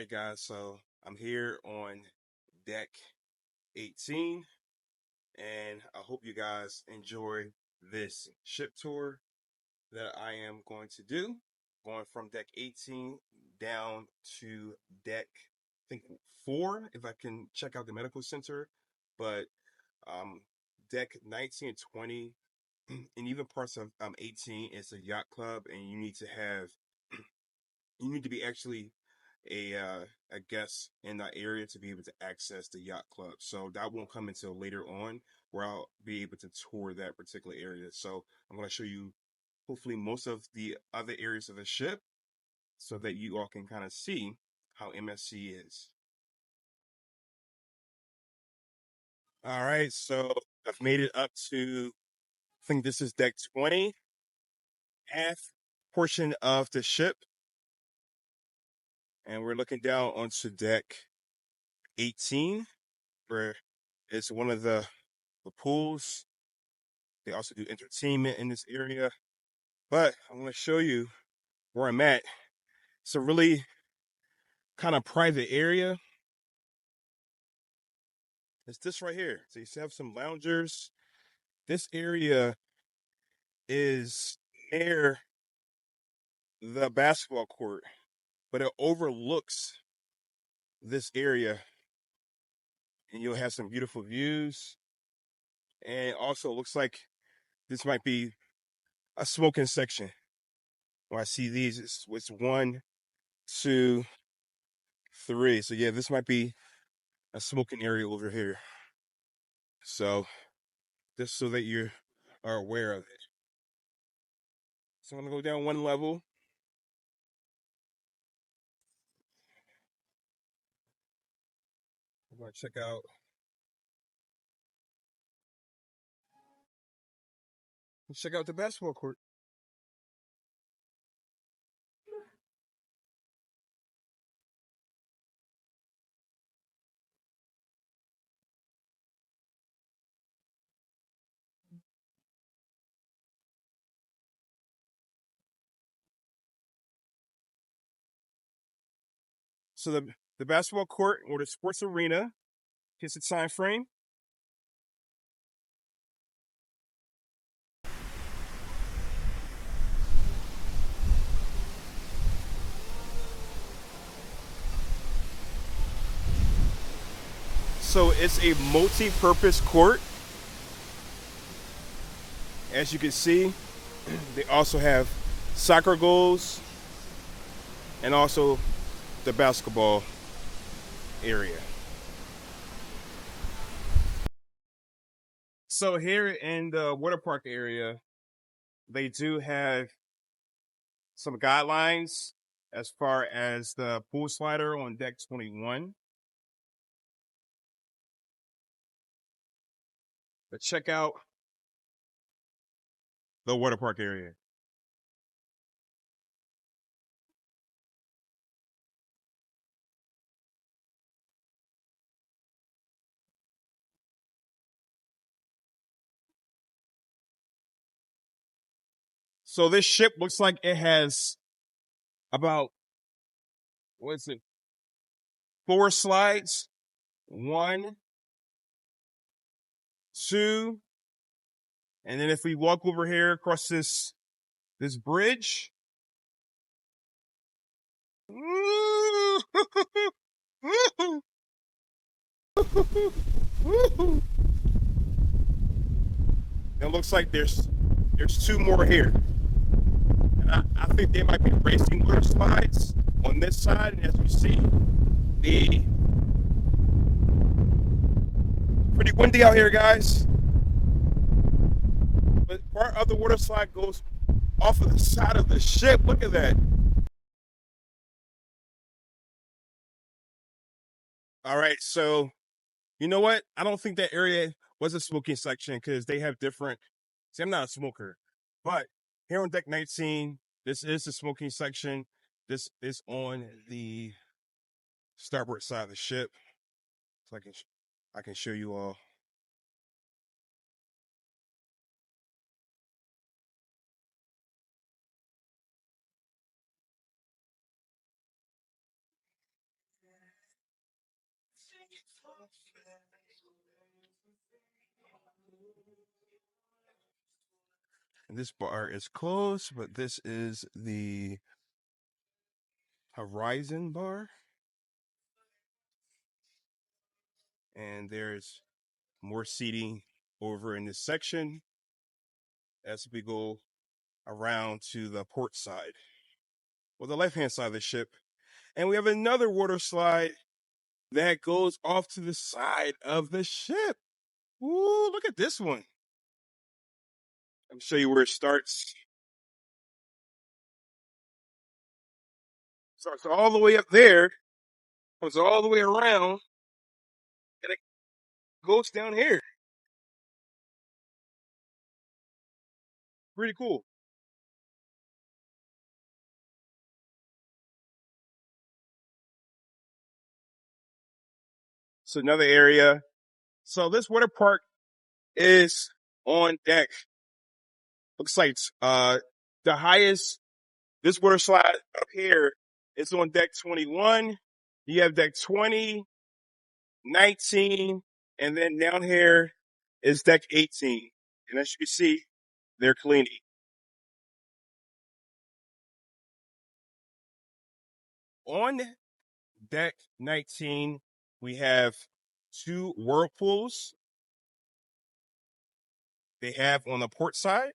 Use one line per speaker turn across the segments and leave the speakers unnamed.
right, guys, so I'm here on deck 18, and I hope you guys enjoy this ship tour that I am going to do, going from deck 18 down to deck, I think, 4, if I can check out the medical center, but um, deck 19 and 20, and even parts of 18 is a yacht club, and you need to be actually a guest in that area to be able to access the yacht club. So that won't come until later on, where I'll be able to tour that particular area. So I'm going to show you hopefully most of the other areas of the ship so that you all can kind of see how MSC is. All right, so I've made it up to, I think this is deck 20, half portion of the ship, and we're looking down onto deck 18, where it's one of the pools. They also do entertainment in this area. But I'm going to show you where I'm at. It's a really kind of private area. It's this right here. So you have some loungers. This area is near the basketball court, but it overlooks this area. And you'll have some beautiful views. And also looks like this might be a smoking section. When I see these, it's 1, 2, 3. So yeah, this might be a smoking area over here. So just so that you are aware of it. So I'm gonna go down one level. I'm gonna check out the basketball court. So the basketball court or the sports arena, here's the time frame. So it's a multi-purpose court. As you can see, they also have soccer goals and also the basketball area. So here in the water park area, they do have some guidelines as far as the pool slider on deck 21. But check out the water park area. So this ship looks like it has about, what is it, 4 slides. 1, 2, and then if we walk over here across this bridge. It looks like there's 2 more here. And I think they might be racing water slides on this side. And as you see, the pretty windy out here, guys. But part of the water slide goes off of the side of the ship. Look at that. All right, so you know what? I don't think that area was a smoking section because they have different. See, I'm not a smoker, but here on deck 19, this is the smoking section. This is on the starboard side of the ship, so I can show you all. And this bar is closed, but this is the Horizon bar. And there's more seating over in this section as we go around to the port side, or the left-hand side of the ship. And we have another water slide that goes off to the side of the ship. Ooh, look at this one. Let me show you where it starts. Starts all the way up there, comes all the way around, and it goes down here. Pretty cool. So another area. So this water park is on deck. Looks like the highest, this water slide up here is on deck 21. You have deck 20, 19, and then down here is deck 18. And as you can see, they're cleaning. On deck 19, we have 2 whirlpools. They have on the port side.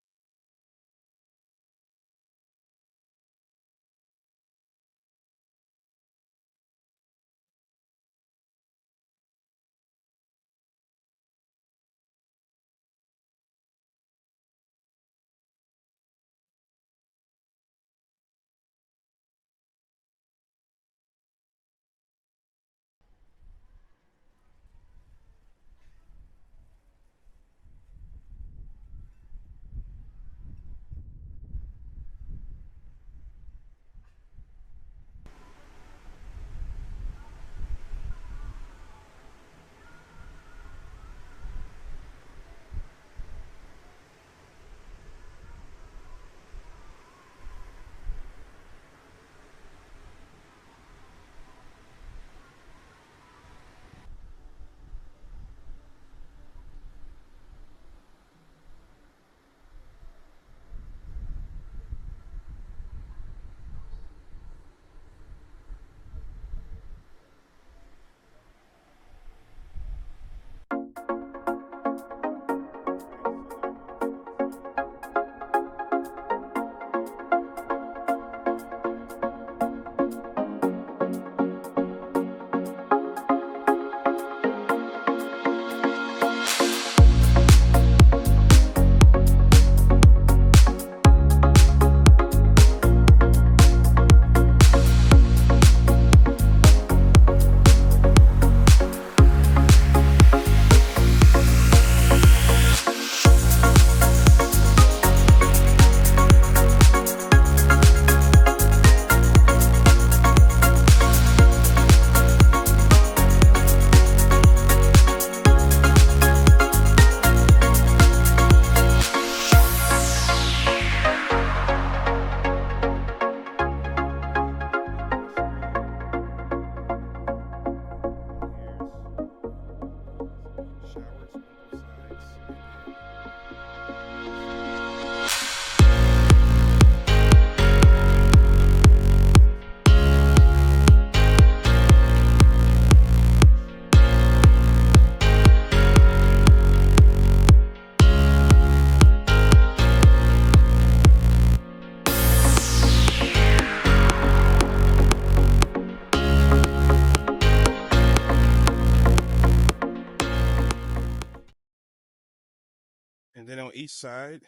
And then on each side,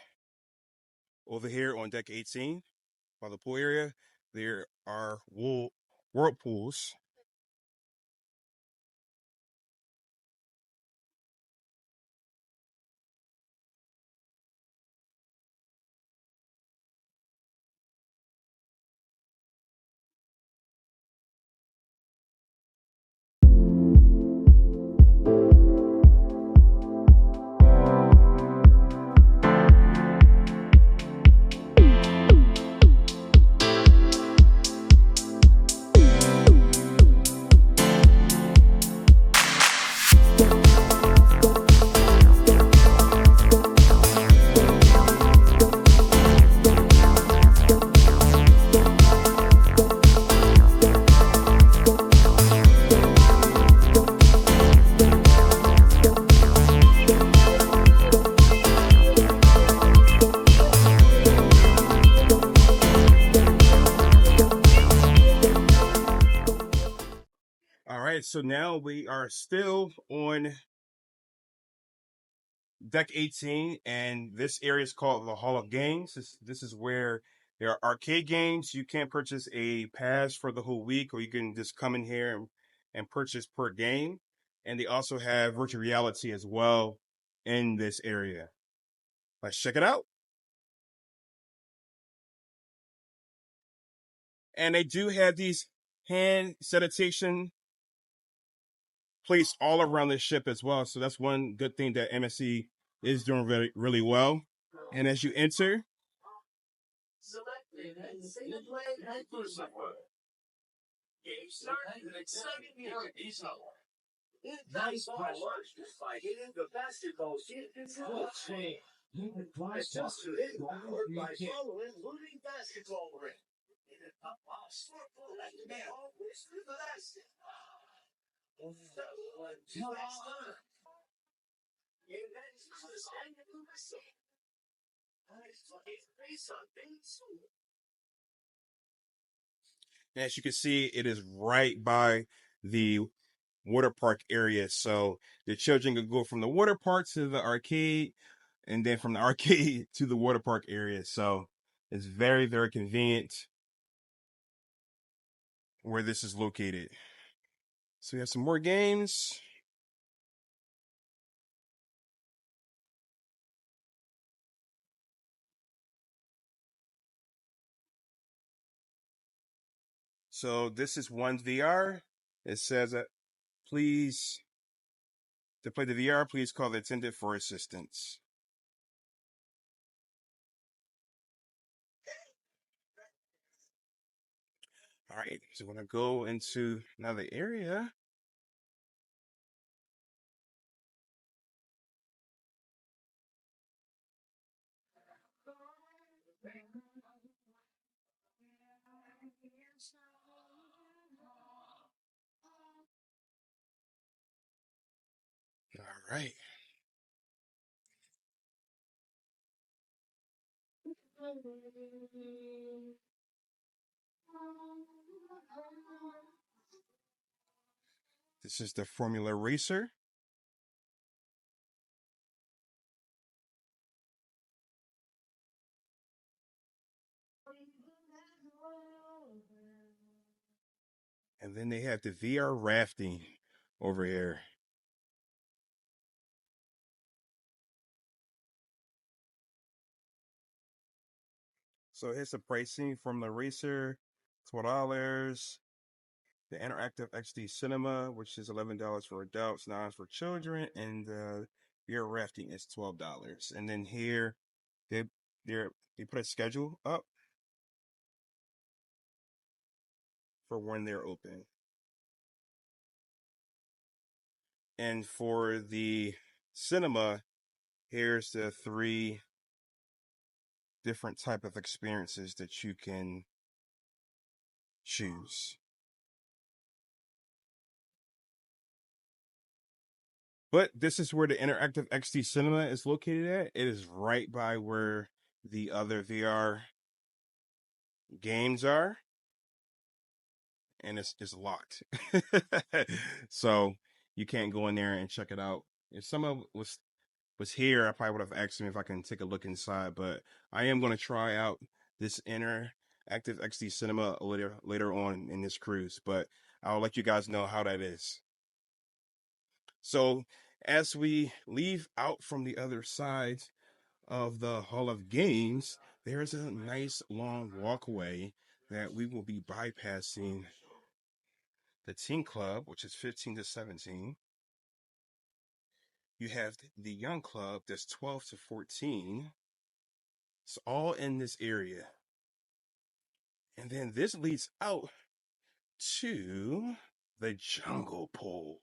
over here on deck 18, by the pool area, there are whirlpools. so now we are still on deck 18, and this area is called the Hall of Games. This is where there are arcade games. You can purchase a pass for the whole week, or you can just come in here and purchase per game. And they also have virtual reality as well in this area. Let's check it out. And they do have these hand sanitation placed all around the ship as well. So that's one good thing that MSC is doing really, really well. And as you enter, as you can see, it is right by the water park area. So the children can go from the water park to the arcade, and then from the arcade to the water park area. So it's very, very convenient where this is located. So we have some more games. So this is one VR. It says that please, to play the VR, please call the attendant for assistance. All right, so we're gonna go into another area. All right. This is the Formula Racer. And then they have the VR rafting over here. So here's the pricing from the Racer, $12. The Interactive XD Cinema, which is $11 for adults, $9 for children, and the VR rafting is $12. And then here, they they put a schedule up for when they're open. And for the cinema, here's the 3 different type of experiences that you can choose. But this is where the Interactive XD Cinema is located at. It is right by where the other VR games are, and it's locked. So you can't go in there and check it out. If someone was here, I probably would have asked him if I can take a look inside. But I am going to try out this Interactive XD Cinema later on in this cruise. But I'll let you guys know how that is. So as we leave out from the other side of the Hall of Games, there's a nice long walkway that we will be bypassing the teen club, which is 15 to 17. You have the young club that's 12 to 14. It's all in this area. And then this leads out to the jungle pool.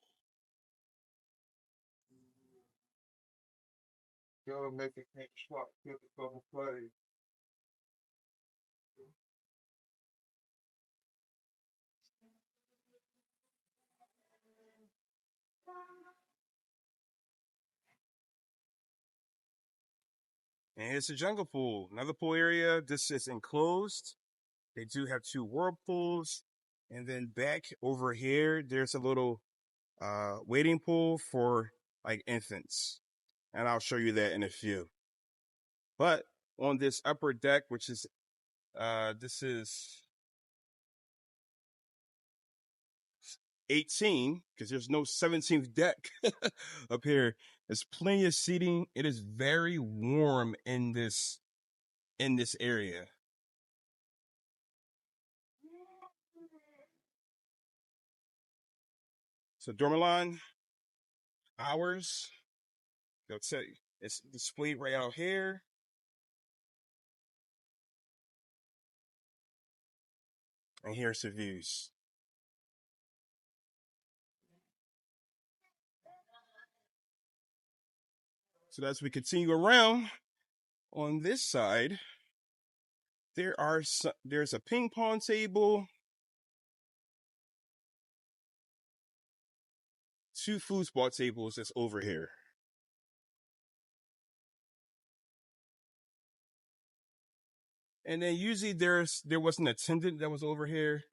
Go make a pink swap, get the double play. And it's a jungle pool, another pool area. This is enclosed. They do have 2 whirlpools. And then back over here, there's a little wading pool for like infants, and I'll show you that in a few. But on this upper deck, which is this is 18 because there's no 17th deck up here. There's plenty of seating. It is very warm in this area. So Dormalon hours. They'll tell you it's displayed right out here. And here's the views. So as we continue around on this side, there's a ping pong table, 2 foosball tables that's over here. And then usually there was an attendant that was over here.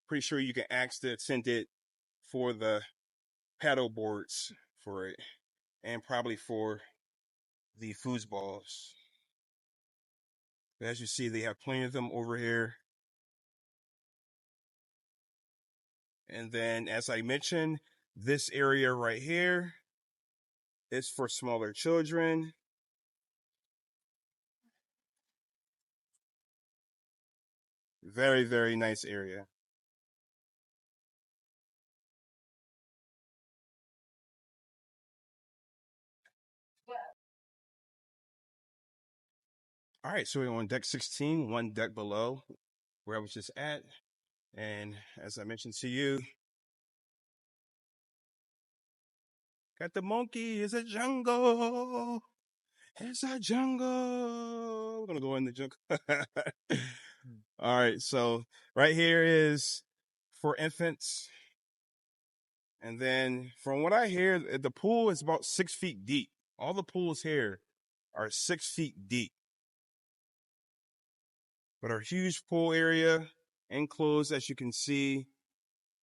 Pretty sure you can ask the attendant for the paddle boards for it, and probably for the foosballs. As you see, they have plenty of them over here. And then, as I mentioned, this area right here is for smaller children. Very, very nice area. All right, so we're on deck 16, one deck below where I was just at. And as I mentioned to you, got the monkey. It's a jungle. It's a jungle. We're going to go in the jungle. All right, so right here is for infants. And then from what I hear, the pool is about 6 feet deep. All the pools here are 6 feet deep. But our huge pool area, enclosed as you can see.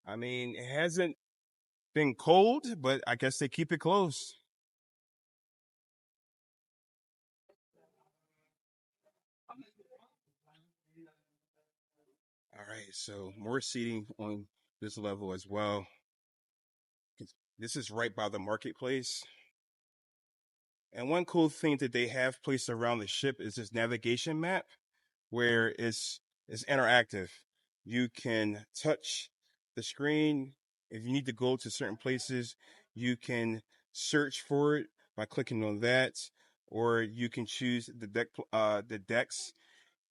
I mean, it hasn't been cold, but I guess they keep it closed. All right, so more seating on this level as well. This is right by the marketplace. And one cool thing that they have placed around the ship is this navigation map where it's interactive. You can touch the screen. If you need to go to certain places, you can search for it by clicking on that, or you can choose the decks,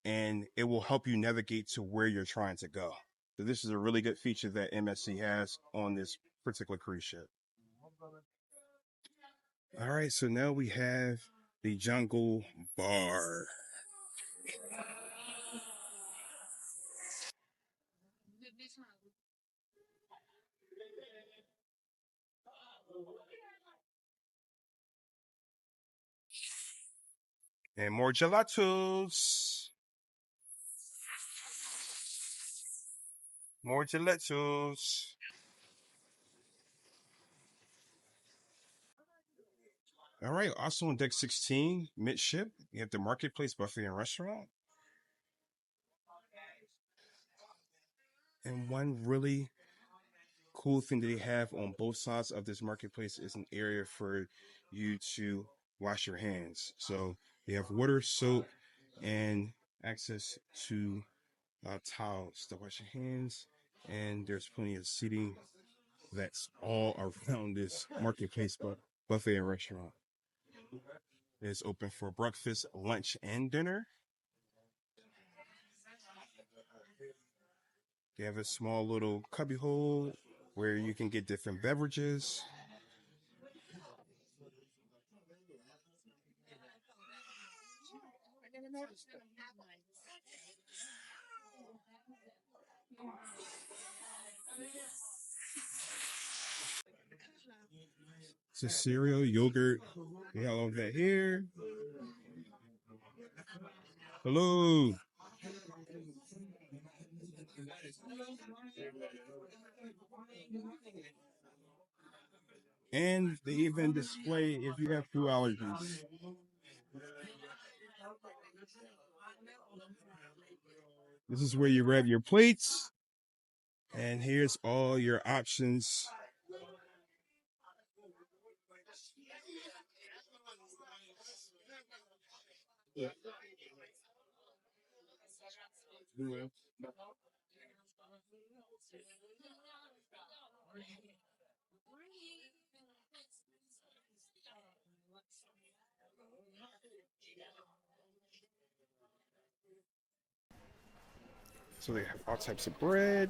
and it will help you navigate to where you're trying to go. So this is a really good feature that MSC has on this particular cruise ship. All right, so now we have the Jungle Bar. And more gelatos. More gelatos. All right, also on deck 16, midship, you have the marketplace buffet and restaurant. And one really cool thing that they have on both sides of this marketplace is an area for you to wash your hands. So they have water, soap, and access to towels to wash your hands. And there's plenty of seating that's all around this marketplace buffet and restaurant. It's open for breakfast, lunch, and dinner. They have a small little cubby hole where you can get different beverages. It's a cereal, yogurt. We have all of that here. Hello. And they even display if you have food allergies. This is where you grab your plates. And here's all your options. So they have all types of bread.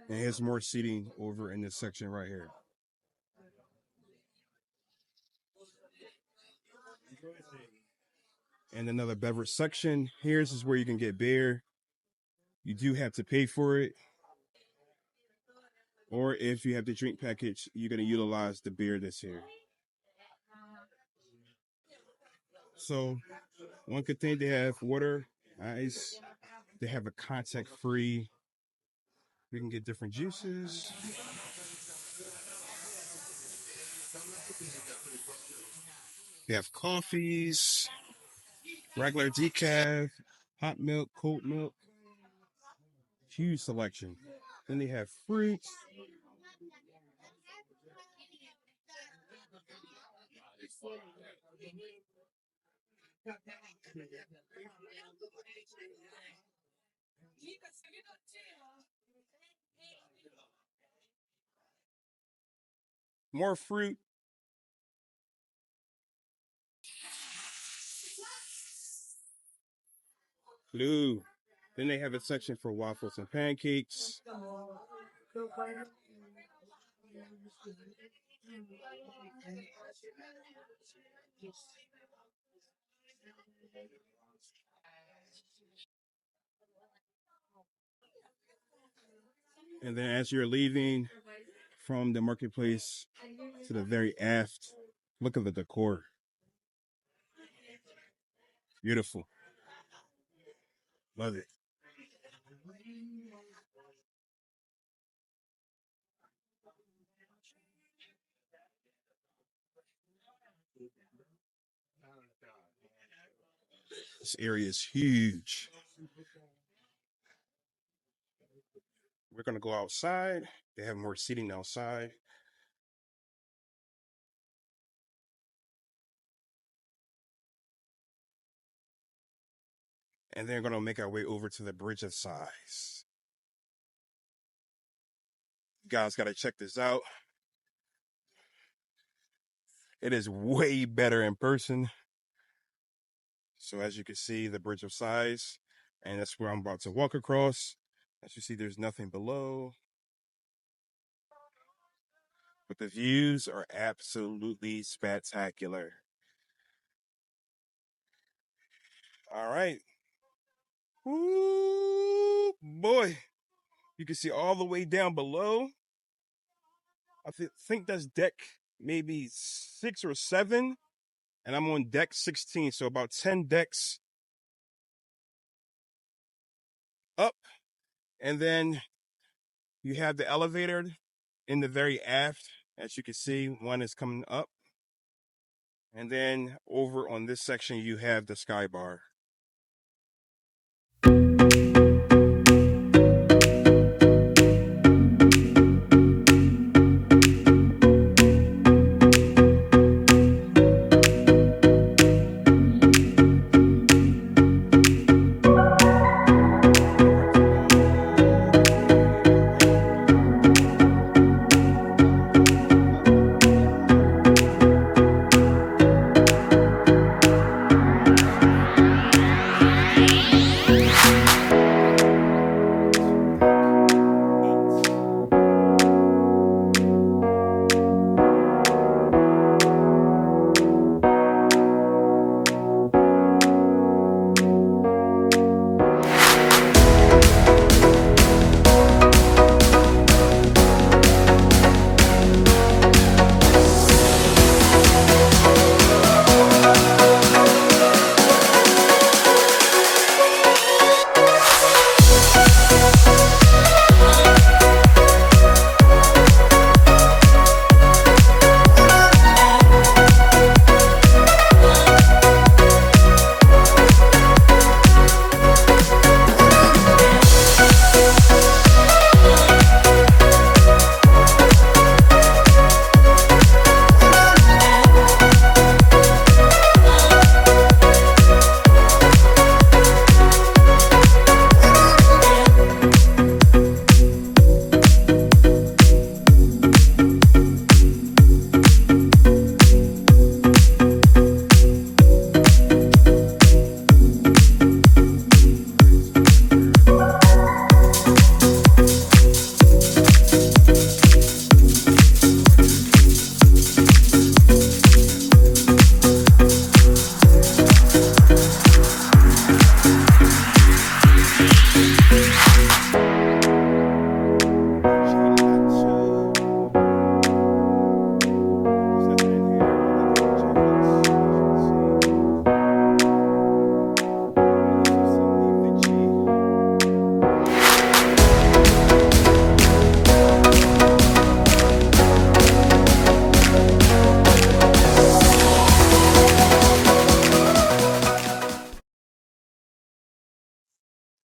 And here's more seating over in this section right here. And another beverage section. Here's is where you can get beer. You do have to pay for it. Or if you have the drink package, you're going to utilize the beer that's here. So one good thing, they have water, ice. They have a contact-free. We can get different juices. They have coffees, regular decaf, hot milk, cold milk. Huge selection. Then they have fruits. More fruit. Blue. Then they have a section for waffles and pancakes. And then as you're leaving from the marketplace to the very aft, look at the decor. Beautiful. Love it. This area is huge. We're going to go outside. They have more seating outside. And then we're going to make our way over to the Bridge of Sighs. You guys got to check this out. It is way better in person. So as you can see, the Bridge of Sighs, and that's where I'm about to walk across. As you see, there's nothing below. But the views are absolutely spectacular. All right. Ooh, boy. You can see all the way down below. I think that's deck maybe 6 or 7. And I'm on deck 16. So about 10 decks up. And then you have the elevator in the very aft. As you can see, one is coming up. And then over on this section, you have the sky bar.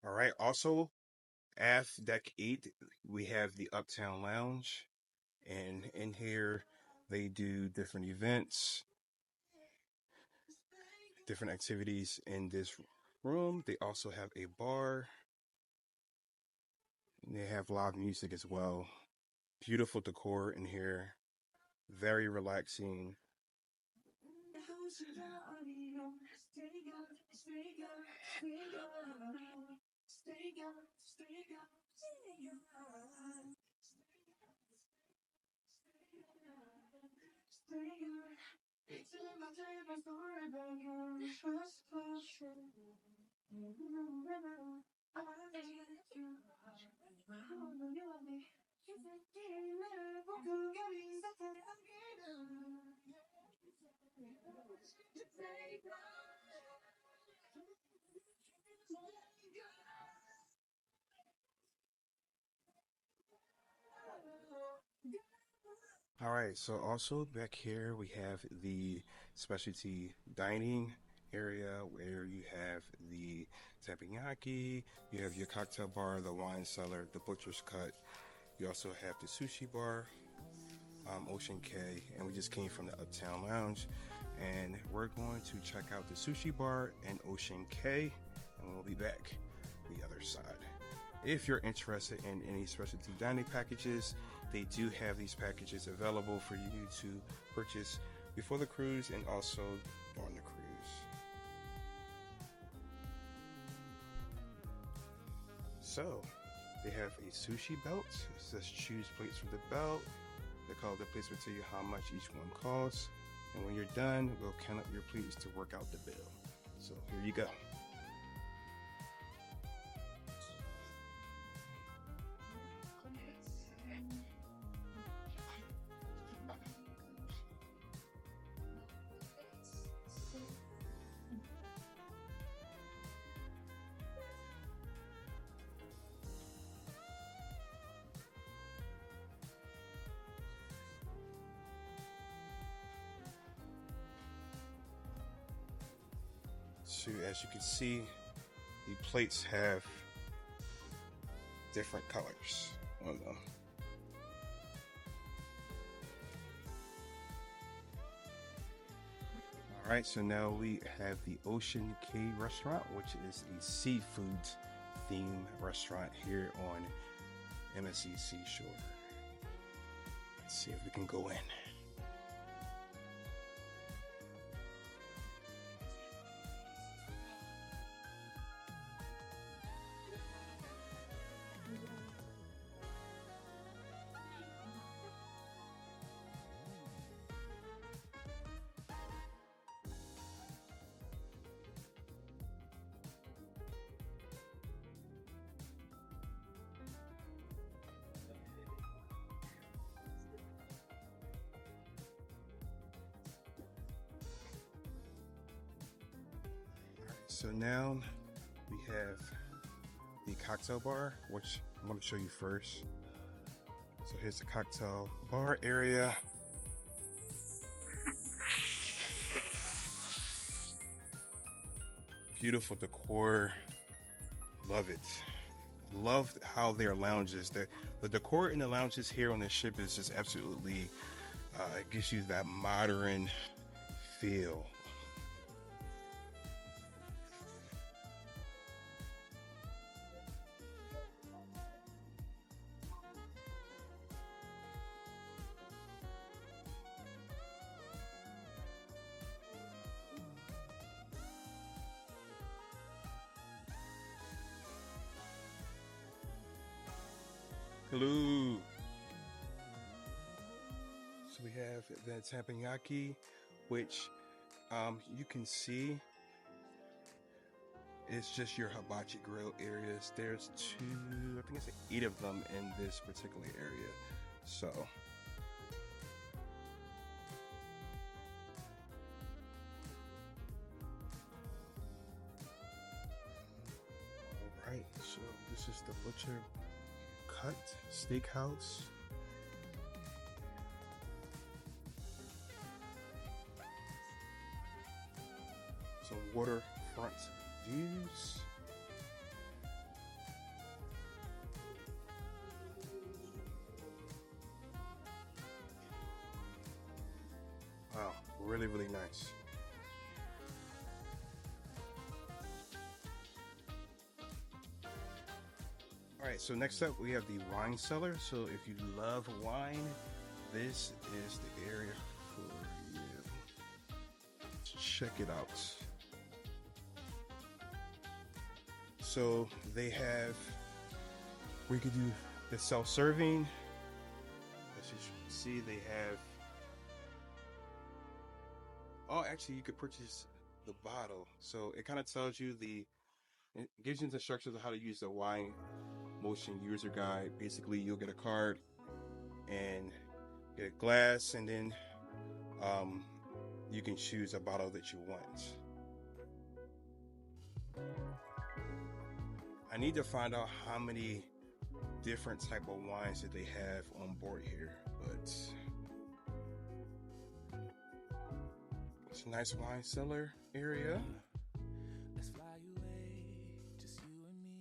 All right. Also, aft deck 8, we have the Uptown Lounge, and in here they do different events, different activities in this room. They also have a bar. And they have live music as well. Beautiful decor in here. Very relaxing. All right, so also back here we have the specialty dining area where you have the teppanyaki, you have your cocktail bar, the wine cellar, the butcher's cut. You also have the sushi bar, Ocean K, and we just came from the Uptown Lounge, and we're going to check out the sushi bar and Ocean K, and we'll be back the other side. If you're interested in any specialty dining packages, they do have these packages available for you to purchase before the cruise and also on the cruise. So, they have a sushi belt. It says choose plates from the belt. They call the place will tell you how much each one costs. And when you're done, we'll count up your plates to work out the bill. So here you go. So as you can see, the plates have different colors on them. All right, so now we have the Ocean K restaurant, which is a seafood themed restaurant here on MSC Seashore. Let's see if we can go in. So now we have the cocktail bar, which I'm going to show you first. So here's the cocktail bar area. Beautiful decor. Love it. Love how their lounges, the decor in the lounges here on the ship is just absolutely, it gives you that modern feel. Hello. So we have the teppanyaki, which you can see it's just your hibachi grill areas. There's I think it's 8 of them in this particular area. So all right, so this is the butcher cut steakhouse. Some waterfront views. really, really nice. All right, so next up we have the wine cellar. So if you love wine, this is the area for you. Check it out. So they have, we could do the self-serving. As you can see, they have, oh, actually you could purchase the bottle. So it kind of tells you it gives you the instructions on how to use the wine motion user guide. Basically, you'll get a card and get a glass, and then you can choose a bottle that you want. I need to find out how many different type of wines that they have on board here, but it's a nice wine cellar area. Let's fly away, just you and me.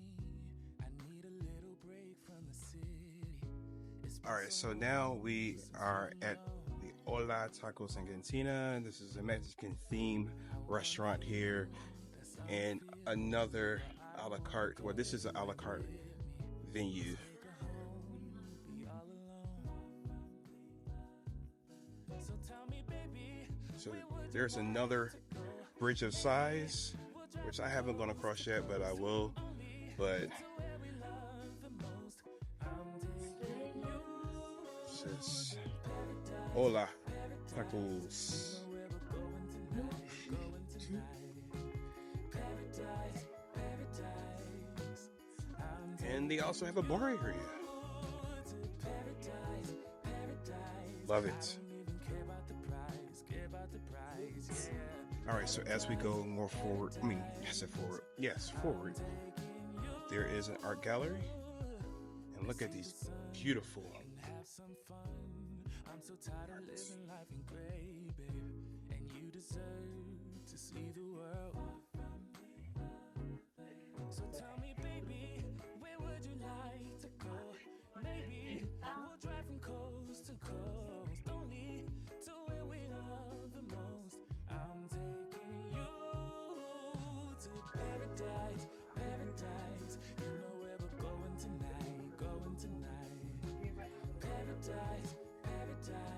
I need a little break from the city. All right, so now we are at the Hola Tacos and Cantina. This is a Mexican themed restaurant here, and another a la carte. Well, this is an a la carte venue. So there's another Bridge of Sighs, which I haven't gone across yet, but I will. But says Hola Tacos. And they also have a bar area. Love it. All right, so as we go more forward, forward, there is an art gallery. And look at these beautiful arts. So tell me, baby, where would you like to go? Maybe we'll drive from coast to coast, only to where we love the most. I'm taking you to paradise, paradise. You know where we're going tonight, paradise, paradise.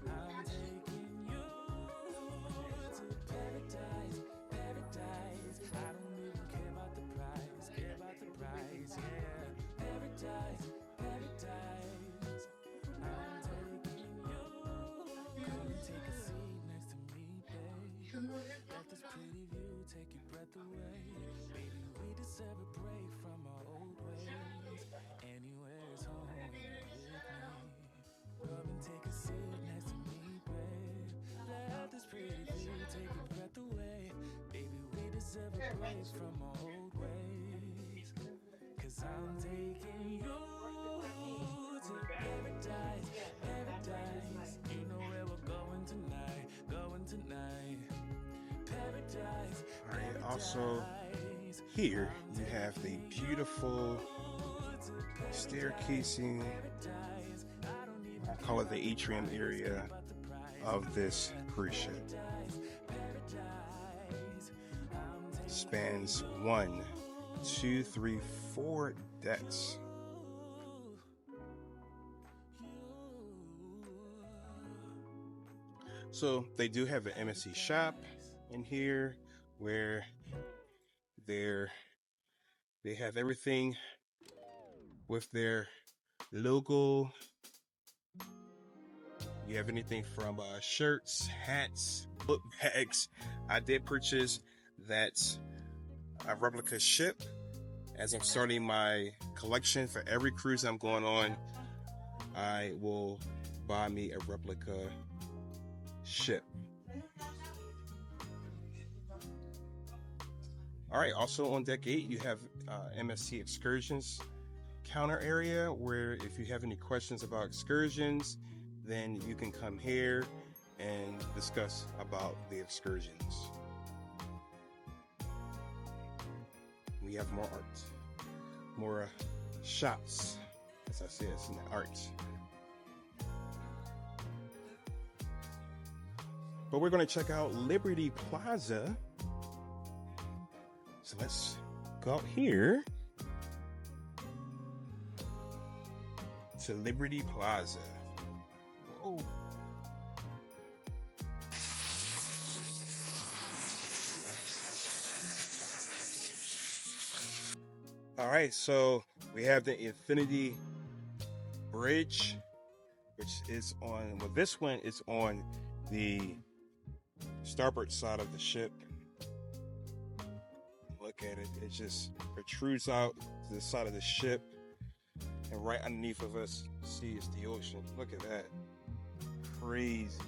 I'm taking you to paradise, paradise. I don't even care about the price, yeah. Paradise, paradise. I'm taking you. Come and take a seat next to me, babe. Let this pretty view take your breath away. Baby, we deserve a break from our old ways. Anywhere's home with me. Come and take a seat next to me, babe. Let this pretty view take your breath away. Baby, we deserve a break from our old ways. 'Cause I'm taking you to paradise, paradise. You know where we're going tonight, paradise. All right, also here you have the beautiful staircasing, I call it the atrium area of this cruise ship. Spans 1, 2, 3, 4 decks. So they do have an MSC shop in here where they have everything with their logo. You have anything from shirts, hats, book bags. I did purchase that replica ship as I'm starting my collection. For every cruise I'm going on, I will buy me a replica ship. All right, also on deck 8 you have MSC excursions counter area, where if you have any questions about excursions, then you can come here and discuss about the excursions. We have more art, more shops, as I said, it's in the art. But we're going to check out Liberty Plaza. So let's go out here to Liberty Plaza. Whoa. All right, so we have the Infinity Bridge, which is on, well, this one is on the starboard side of the ship. Look at it, it just protrudes out to the side of the ship, and right underneath of us, see, is the ocean. Look at that, crazy.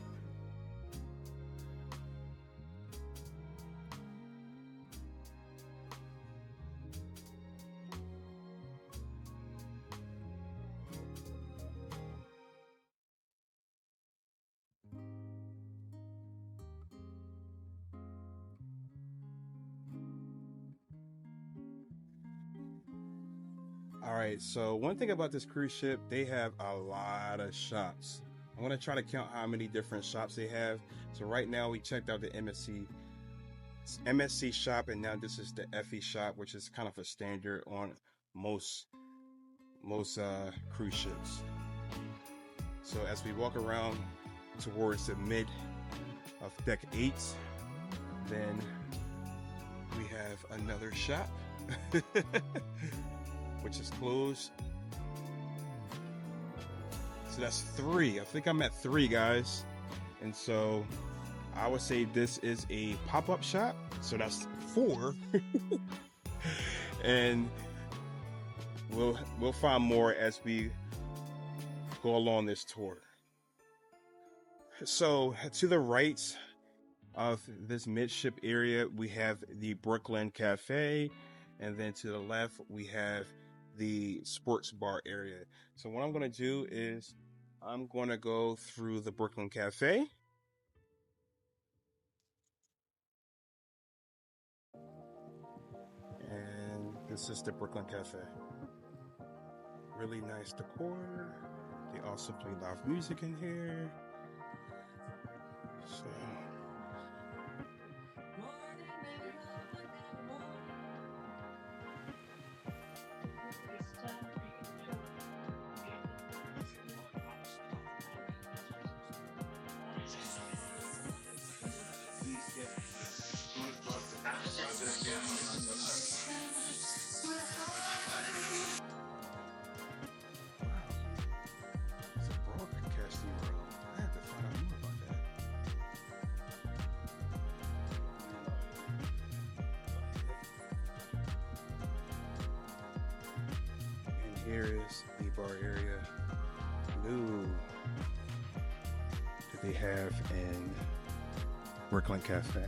All right, so one thing about this cruise ship, they have a lot of shops. I'm gonna try to count how many different shops they have. So right now we checked out the MSC shop, and now this is the FE shop, which is kind of a standard on most cruise ships. So as we walk around towards the mid of deck 8, then we have another shop. Which is closed. So that's 3. I think I'm at 3, guys. And so I would say this is a pop-up shop. So that's 4. And we'll find more as we go along this tour. So to the right of this midship area, we have the Brooklyn Cafe. And then to the left, we have the sports bar area. So what I'm going to do is I'm going to go through the Brooklyn Cafe. And this is the Brooklyn Cafe. Really nice decor. They also play live music in here. So here is the bar area. Ooh, that they have in Brooklyn Cafe.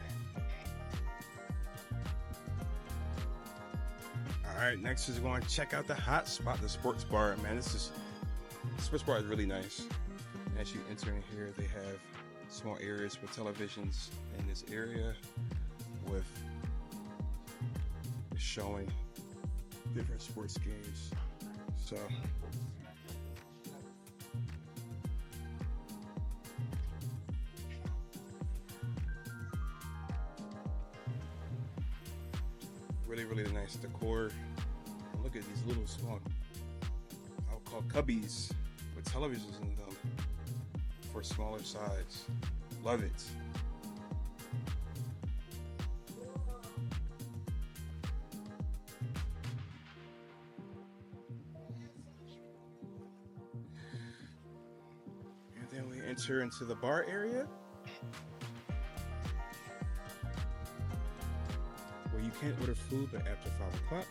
All right, next is going to check out the hot spot, the sports bar. Man, the sports bar is really nice. As you enter in here, they have small areas with televisions in this area with showing different sports games. So really nice decor. And look at these little small, I'll call cubbies with televisions in them for smaller size. Love it. And then we enter into the bar area, where you can't order food but after 5 o'clock.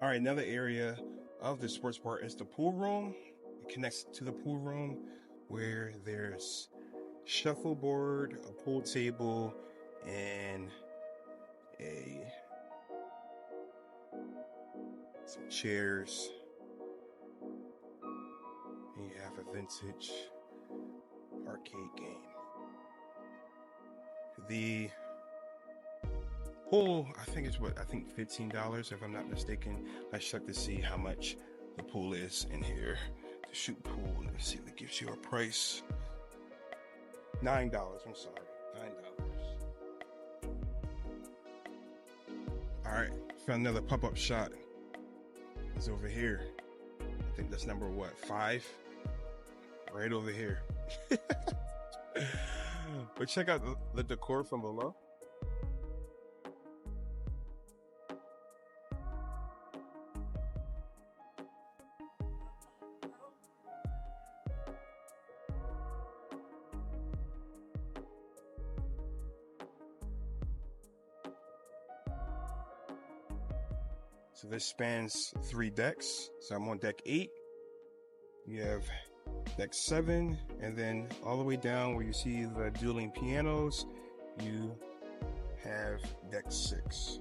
All right, another area of the sports bar is the pool room. It connects to the pool room where there's shuffleboard, a pool table, and some chairs. And you have a vintage arcade game. The pool, I think $15 if I'm not mistaken. Let's check to see how much the pool is in here. To shoot pool, let me see if it gives you a price. $9, I'm sorry, $9. All right, found another pop-up shot. It's over here. I think that's number 5? Right over here. But check out the decor from below. So this spans 3 decks. So I'm on deck 8. You have deck 7, and then all the way down where you see the dueling pianos, you have deck 6.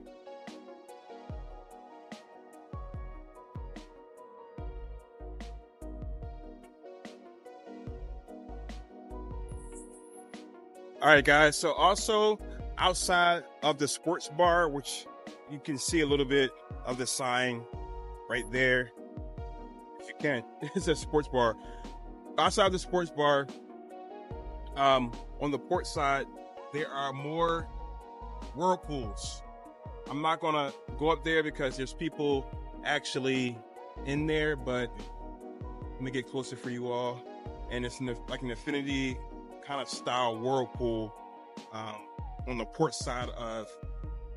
All right, guys. So also outside of the sports bar, which you can see a little bit of the sign right there. If you can, it's a sports bar. Outside the sports bar, on the port side, there are more whirlpools. I'm not gonna go up there because there's people actually in there, but let me get closer for you all. And it's like an infinity kind of style whirlpool on the port side of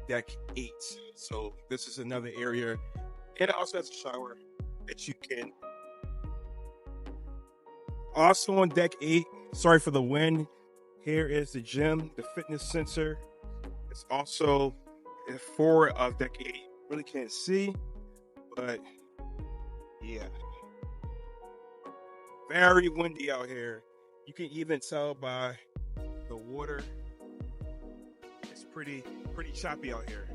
deck 8. So this is another area. It also has a shower that you can. Also on deck 8, sorry for the wind, here is the gym, the fitness center. It's also forward of deck 8. Really can't see, but yeah. Very windy out here. You can even tell by the water. It's pretty choppy out here.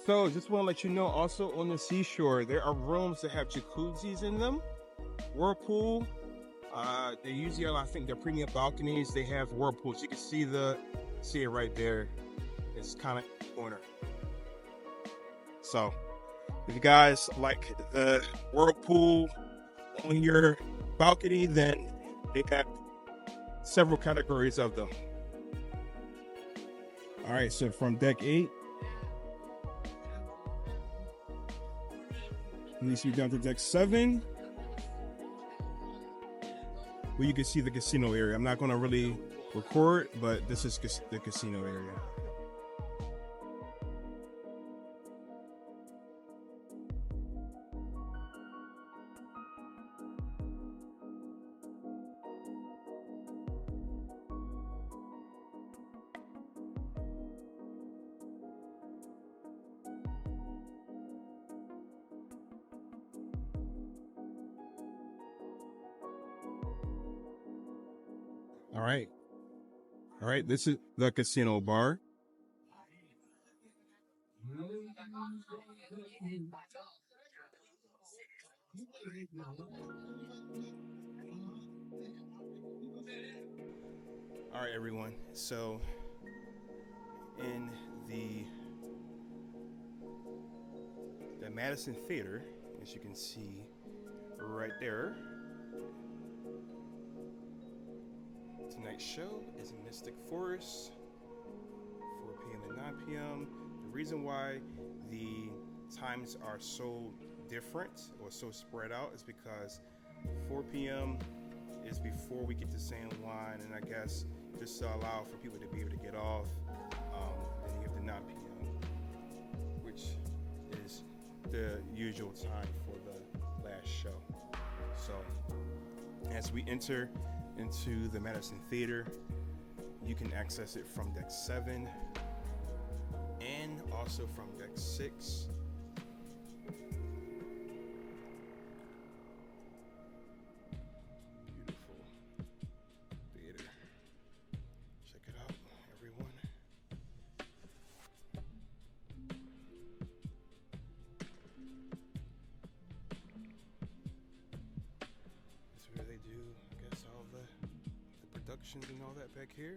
So just want to let you know, also on the seashore, there are rooms that have jacuzzis in them, whirlpool. They usually are, I think they're premium balconies. They have whirlpools. You can see it right there. It's kind of in the corner. So if you guys like the whirlpool on your balcony, then they got several categories of them. All right, so from deck 8, leads you down to deck 7, where you can see the casino area. I'm not going to really record, but this is the casino area. All right, this is the casino bar. All right, everyone. So in the Madison Theater, as you can see right there, tonight's show is Mystic Forest, 4 p.m. and 9 p.m. The reason why the times are so different or so spread out is because 4 p.m. is before we get to San Juan, and I guess just to allow for people to be able to get off. Then you have the 9 p.m., which is the usual time for the last show. So as we enter into the Madison Theater, you can access it from deck 7 and also from deck 6. Beautiful theater. Check it out, everyone. This is where they do, I guess, all the productions and all that back here.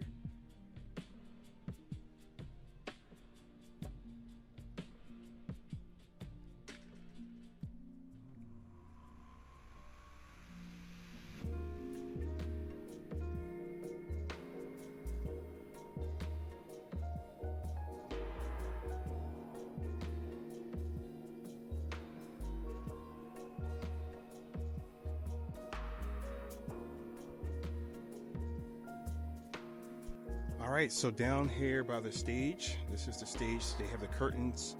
All right, so down here by the stage, this is the stage. They have the curtains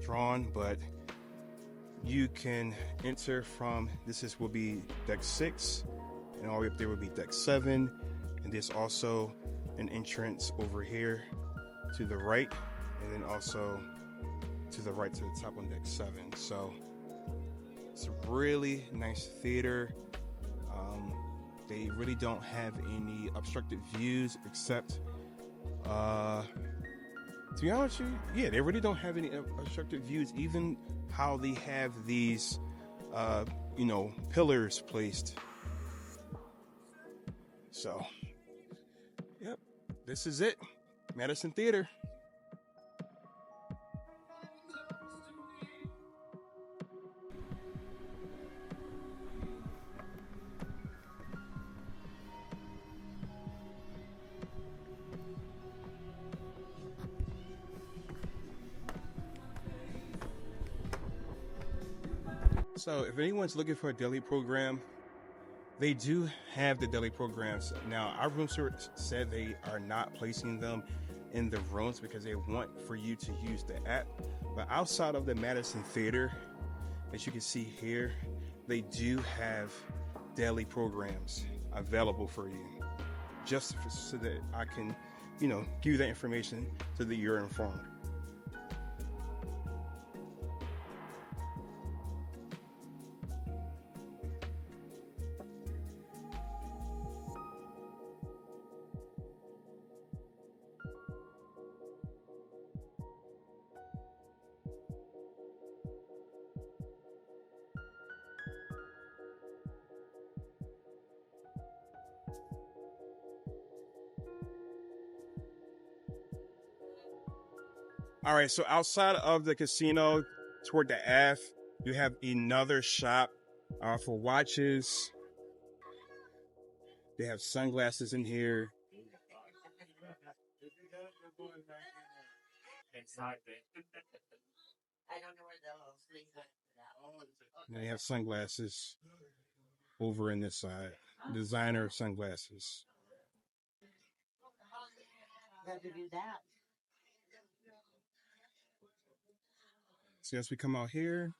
drawn, but you can enter from, will be deck 6, and all the way up there will be deck 7. And there's also an entrance over here to the right, and then also to the right to the top on deck 7. So it's a really nice theater. They really don't have any obstructed views except, to be honest with you, yeah, they really don't have any obstructed views, even how they have these, pillars placed. So, yep, this is it. Patterson Theater. So if anyone's looking for a daily program, they do have the daily programs. Now, our room service said they are not placing them in the rooms because they want for you to use the app. But outside of the Patterson Theater, as you can see here, they do have daily programs available for you, just so that I can, give you that information so that you're informed. All right, so outside of the casino, toward the aft, you have another shop for watches. They have sunglasses in here. And they have sunglasses over in this side. Designer sunglasses. Got to do that. So as we come out here,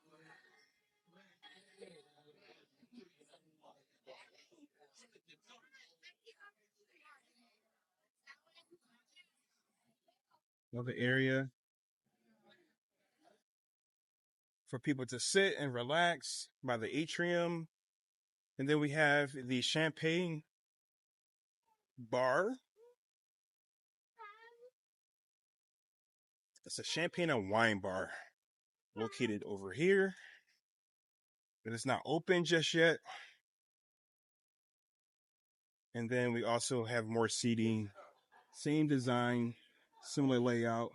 another area for people to sit and relax by the atrium. And then we have the champagne bar. It's a champagne and wine bar located over here, but it's not open just yet. And then we also have more seating, same design, similar layout.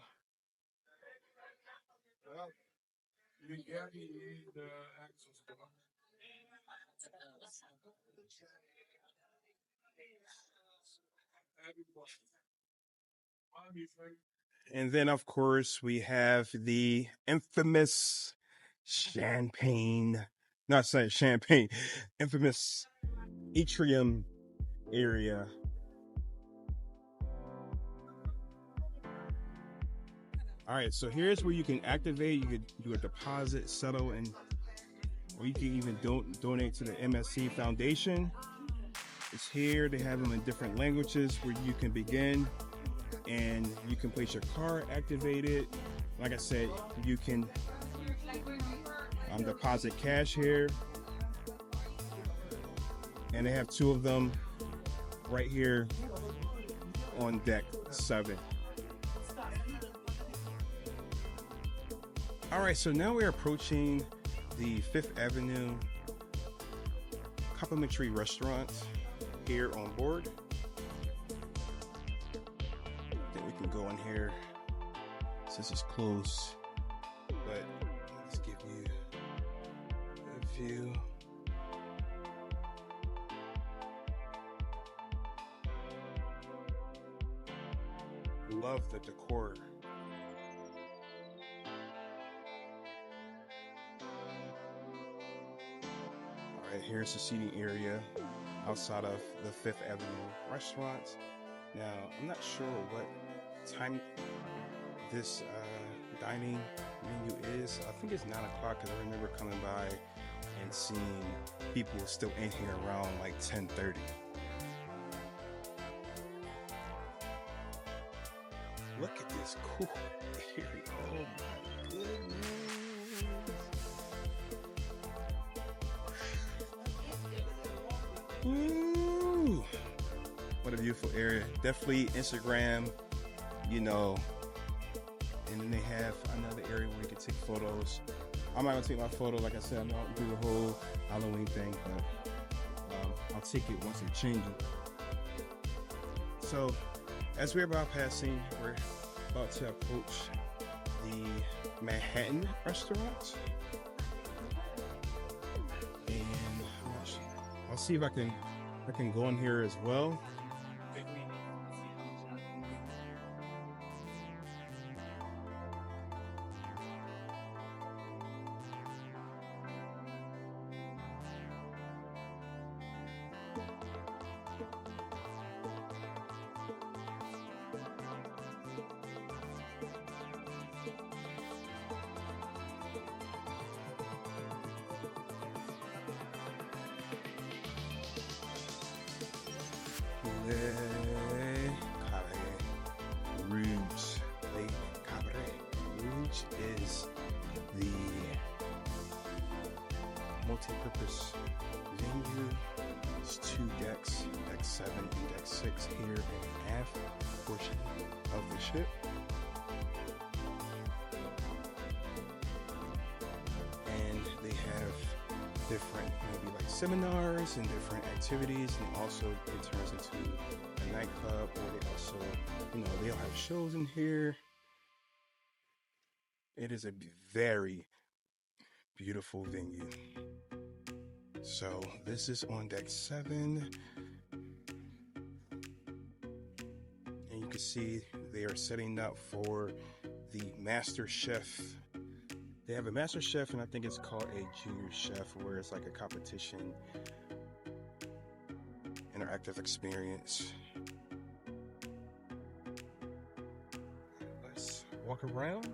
And then, of course, we have the infamous infamous atrium area. All right, so here's where you can activate. You could do a deposit, settle, or you can even donate to the MSC Foundation. It's here. They have them in different languages where you can begin. and you can place your card, activate it. Like I said, you can deposit cash here, and they have 2 of them right here on deck 7. All right, so now we're approaching the 5th Avenue complimentary restaurant here on board. I think we can go in here since it's close, but let's give you a view. Love the decor. All right, here's the seating area outside of the 5th Avenue restaurant. Now, I'm not sure what time this dining menu is. I think it's 9 o'clock because I remember coming by and seeing people still in here around like 10:30. Look at this cool area. Oh my goodness. Woo! What a beautiful area. Definitely Instagram, you know. And then they have another area where you can take photos. I'm not gonna take my photo, like I said, I'm not gonna do the whole Halloween thing, but I'll take it once they change it. So, as we're about passing, we're about to approach the Manhattan restaurant. And I'll see if I can go in here as well. Rouge is the multi-purpose venue. It's 2 decks, deck 7 and deck 6 here in the aft portion of the ship. And they have different, maybe like seminars and different activities, and also it turns into a nightclub, or they also, you know, they'll have shows in here. It is a very beautiful venue. So this is on deck 7, and you can see they are setting up for the Master Chef. They have a Master Chef, and I think it's called a Junior Chef, where it's like a competition, interactive experience. Let's walk around.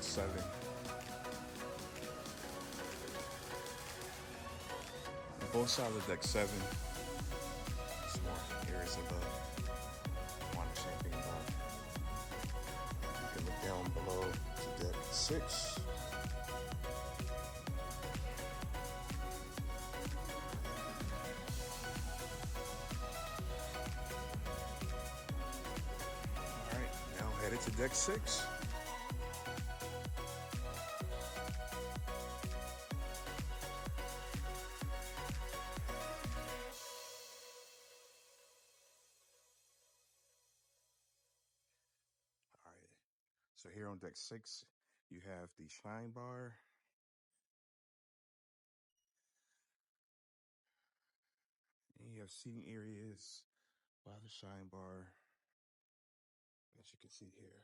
7. On both sides of deck 7, some more areas of the water champagne bar. You can look down below to deck 6. Alright, now headed to deck 6. Alright, so here on deck 6, you have the shine bar. And you have seating areas by the shine bar, as you can see here.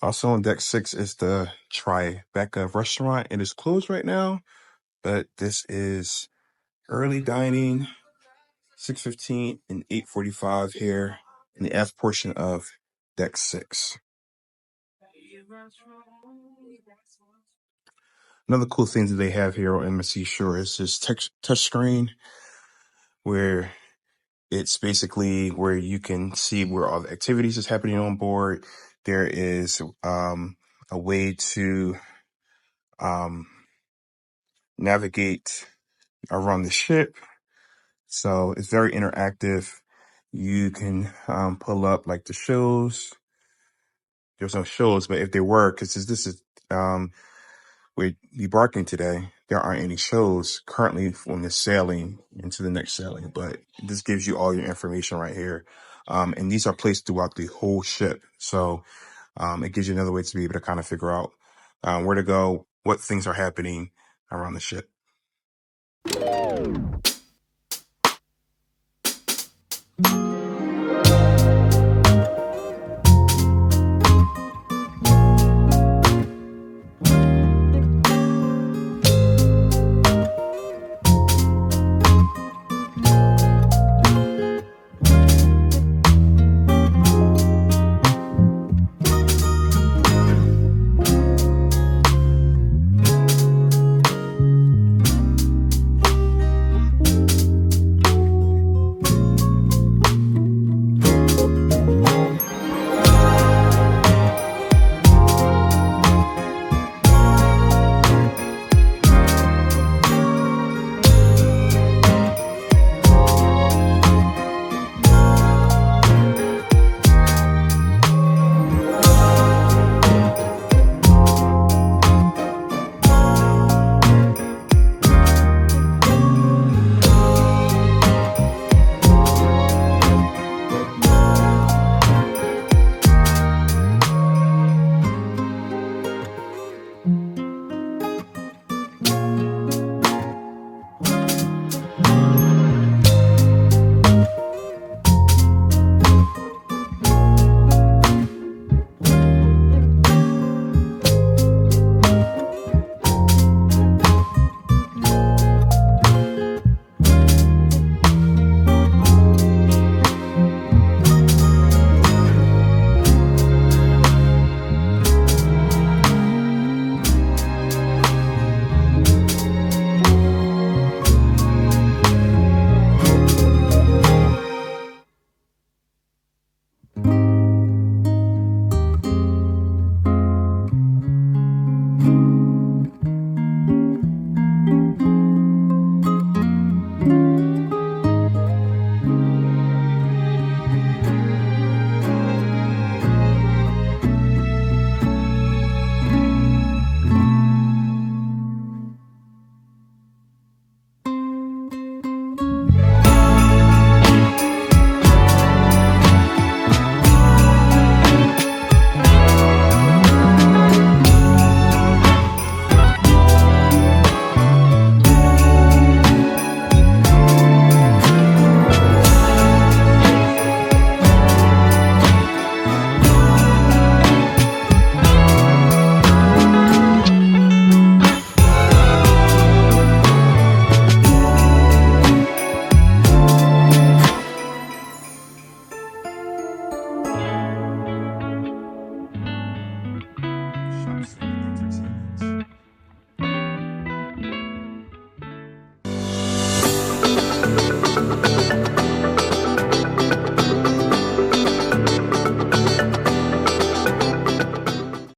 Also on deck 6 is the Tribeca restaurant. It is closed right now, but this is early dining, 6:15 and 8:45 here in the F portion of deck 6. Another cool thing that they have here on MSC Seashore is this touch screen, where it's basically where you can see where all the activities is happening on board. There is a way to navigate around the ship. So it's very interactive. You can pull up like the shows. There's no shows, but if there were, because this is we're debarking today, there aren't any shows currently from the sailing into the next sailing, but this gives you all your information right here. And these are placed throughout the whole ship. So it gives you another way to be able to kind of figure out where to go, what things are happening around the ship.